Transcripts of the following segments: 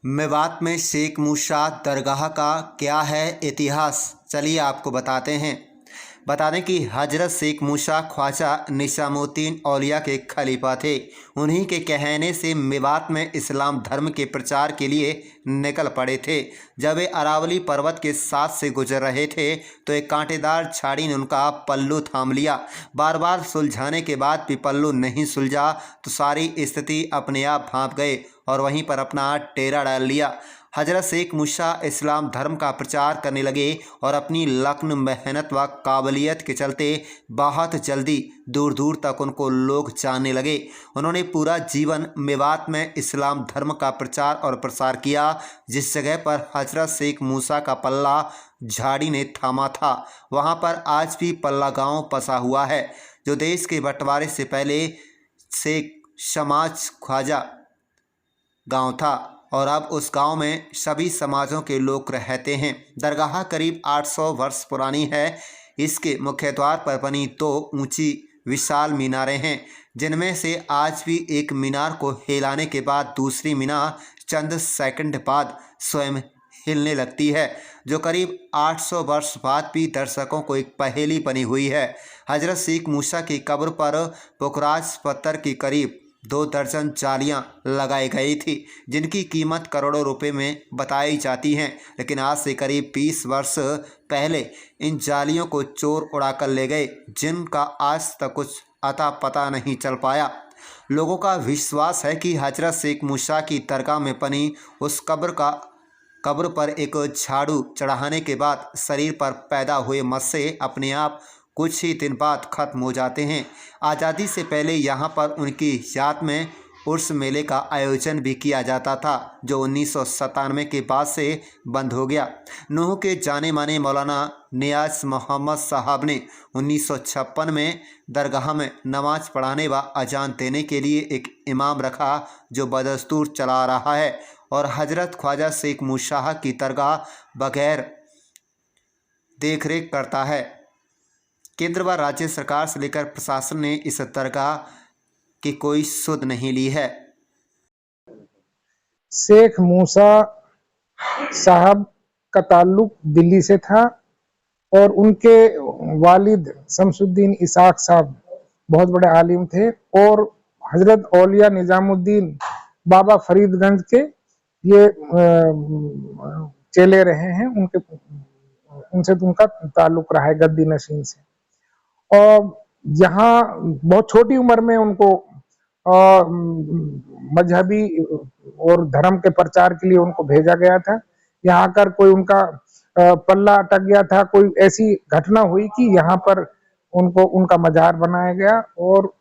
मेवात में शेख मूसा दरगाह का क्या है इतिहास, चलिए आपको बताते हैं। बता दें कि हजरत शेख मूसा ख्वाजा निज़ामुद्दीन औलिया के खलीफा थे। उन्हीं के कहने से मेवात में इस्लाम धर्म के प्रचार के लिए निकल पड़े थे। जब वे अरावली पर्वत के साथ से गुजर रहे थे तो एक कांटेदार झाड़ी ने उनका पल्लू थाम लिया। बार बार सुलझाने के बाद भी पल्लू नहीं सुलझा तो सारी स्थिति अपने आप भांप गए और वहीं पर अपना डेरा डाल लिया। हजरत शेख मूसा इस्लाम धर्म का प्रचार करने लगे और अपनी लग्न मेहनत व काबिलियत के चलते बहुत जल्दी दूर दूर तक उनको लोग जानने लगे। उन्होंने पूरा जीवन मेवात में इस्लाम धर्म का प्रचार और प्रसार किया। जिस जगह पर हजरत शेख मूसा का पल्ला झाड़ी ने थामा था वहाँ पर आज भी पल्ला गांव बसा हुआ है, जो देश के बंटवारे से पहले शेख समाज ख्वाजा गांव था और अब उस गांव में सभी समाजों के लोग रहते हैं। दरगाह करीब 800 वर्ष पुरानी है। इसके मुख्य द्वार पर बनी 2 ऊंची विशाल मीनारें हैं, जिनमें से आज भी एक मीनार को हिलाने के बाद दूसरी मीनार चंद सेकंड बाद स्वयं हिलने लगती है, जो करीब 800 वर्ष बाद भी दर्शकों को एक पहेली बनी हुई है। हजरत शेख मूसा की कब्र पर पुखराज पत्थर की करीब 2 दर्जन जालियां लगाई गई थी, जिनकी कीमत करोड़ों रुपए में बताई जाती हैं। लेकिन आज से करीब 20 वर्ष पहले इन जालियों को चोर उड़ाकर ले गए, जिनका आज तक कुछ अता पता नहीं चल पाया। लोगों का विश्वास है कि हजरत शेख मूसा की दरगाह में बनी उस कब्र पर एक झाड़ू चढ़ाने के बाद शरीर पर पैदा हुए मस्से अपने आप कुछ ही दिन बाद खत्म हो जाते हैं। आज़ादी से पहले यहाँ पर उनकी याद में उर्स मेले का आयोजन भी किया जाता था, जो 1997 के बाद से बंद हो गया। नूह के जाने माने मौलाना नियाज मोहम्मद साहब ने 1956 में दरगाह में नमाज पढ़ाने व अजान देने के लिए एक इमाम रखा, जो बदस्तूर चला रहा है और हजरत ख्वाजा शेख मूसा की दरगाह बगैर देखरेख करता है। केंद्र व राज्य सरकार से लेकर प्रशासन ने इस दरगाह की कोई सुध नहीं ली है। शेख मूसा साहब का ताल्लुक दिल्ली से था और उनके वालिद शमसुद्दीन इसाक साहब बहुत बड़े आलिम थे और हजरत औलिया निज़ामुद्दीन बाबा फरीदगंज के ये चेले रहे हैं। उनसे तो उनका ताल्लुक रहा है गद्दी नशीन से। और यहाँ बहुत छोटी उम्र में उनको मजहबी और धर्म के प्रचार के लिए उनको भेजा गया था। यहाँ आकर कोई उनका पल्ला अटक गया था, कोई ऐसी घटना हुई कि यहाँ पर उनका मजार बनाया गया और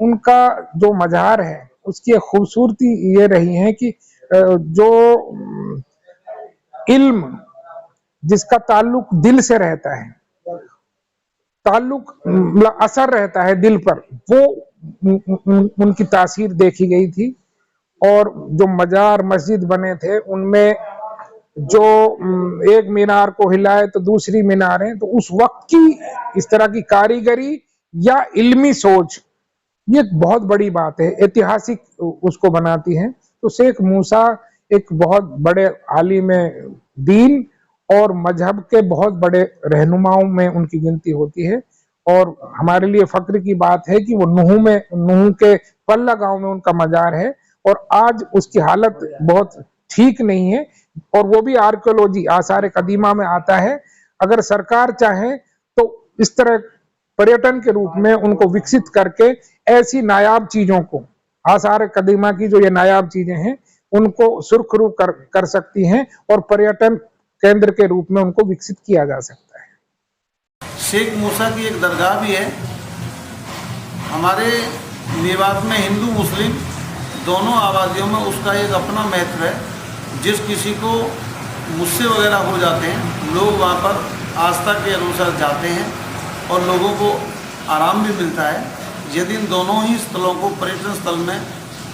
उनका जो मजार है उसकी खूबसूरती ये रही है कि जो इल्म जिसका ताल्लुक दिल से रहता है, ताल्लुक असर रहता है दिल पर, वो उनकी तासीर देखी गई थी। और जो मजार मस्जिद बने थे उनमें जो एक मीनार को हिलाए तो दूसरी मीनारें, तो उस वक्त की इस तरह की कारीगरी या इल्मी सोच ये बहुत बड़ी बात है, ऐतिहासिक उसको बनाती है। तो शेख मूसा एक बहुत बड़े आलिम दीन और मजहब के बहुत बड़े रहनुमाओं में उनकी गिनती होती है और हमारे लिए फक्र की बात है कि वो नूह के पल्ला गांव में उनका मजार है और आज उसकी हालत बहुत ठीक नहीं है और वो भी आर्कियोलॉजी आसार कदीमा में आता है। अगर सरकार चाहे तो इस तरह पर्यटन के रूप में उनको विकसित करके ऐसी नायाब चीजों को, आसार कदीमा की जो ये नायाब चीजें हैं, उनको सुरखरू कर सकती हैं और पर्यटन केंद्र के रूप में उनको विकसित किया जा सकता है। शेख मूसा की एक दरगाह भी है। हमारे मेवात में हिंदू मुस्लिम दोनों आबादियों में उसका एक अपना महत्व है। जिस किसी को मुस्से वगैरह हो जाते हैं, लोग वहाँ पर आस्था के अनुसार जाते हैं और लोगों को आराम भी मिलता है। यदि इन दोनों ही स्थलों को पर्यटन स्थल में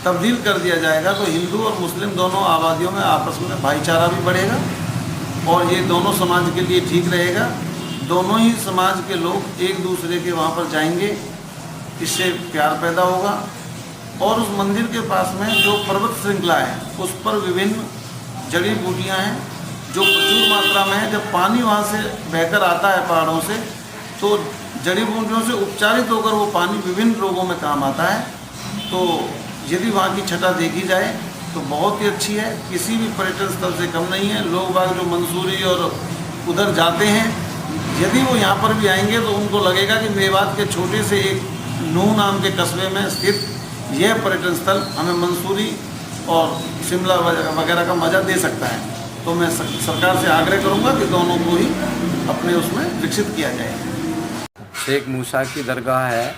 तब्दील कर दिया जाएगा तो हिंदू और मुस्लिम दोनों आबादियों में आपस में भाईचारा भी बढ़ेगा और ये दोनों समाज के लिए ठीक रहेगा। दोनों ही समाज के लोग एक दूसरे के वहाँ पर जाएंगे, इससे प्यार पैदा होगा। और उस मंदिर के पास में जो पर्वत श्रृंखला है उस पर विभिन्न जड़ी बूटियाँ हैं जो प्रचुर मात्रा में है। जब पानी वहाँ से बहकर आता है पहाड़ों से, तो जड़ी बूटियों से उपचारित होकर वो पानी विभिन्न रोगों में काम आता है। तो यदि वहाँ की छटा देखी जाए तो बहुत ही अच्छी है, किसी भी पर्यटन स्थल से कम नहीं है। लोग बाग जो मंसूरी और उधर जाते हैं, यदि वो यहाँ पर भी आएंगे तो उनको लगेगा कि मेवात के छोटे से एक नूह नाम के कस्बे में स्थित यह पर्यटन स्थल हमें मंसूरी और शिमला वगैरह का मज़ा दे सकता है। तो मैं सरकार से आग्रह करूँगा कि दोनों को ही अपने उसमें विकसित किया जाए। शेख मूसा की दरगाह है,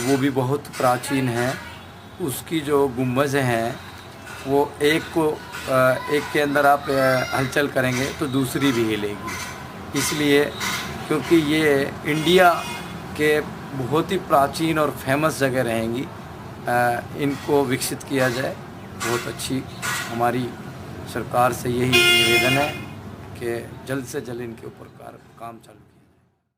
वो भी बहुत प्राचीन है। उसकी जो गुंबज़ हैं वो एक के अंदर आप हलचल करेंगे तो दूसरी भी हिलेगी। इसलिए क्योंकि ये इंडिया के बहुत ही प्राचीन और फेमस जगह रहेंगी, इनको विकसित किया जाए। बहुत अच्छी हमारी सरकार से यही निवेदन है कि जल्द से जल्द इनके ऊपर काम चालू किया।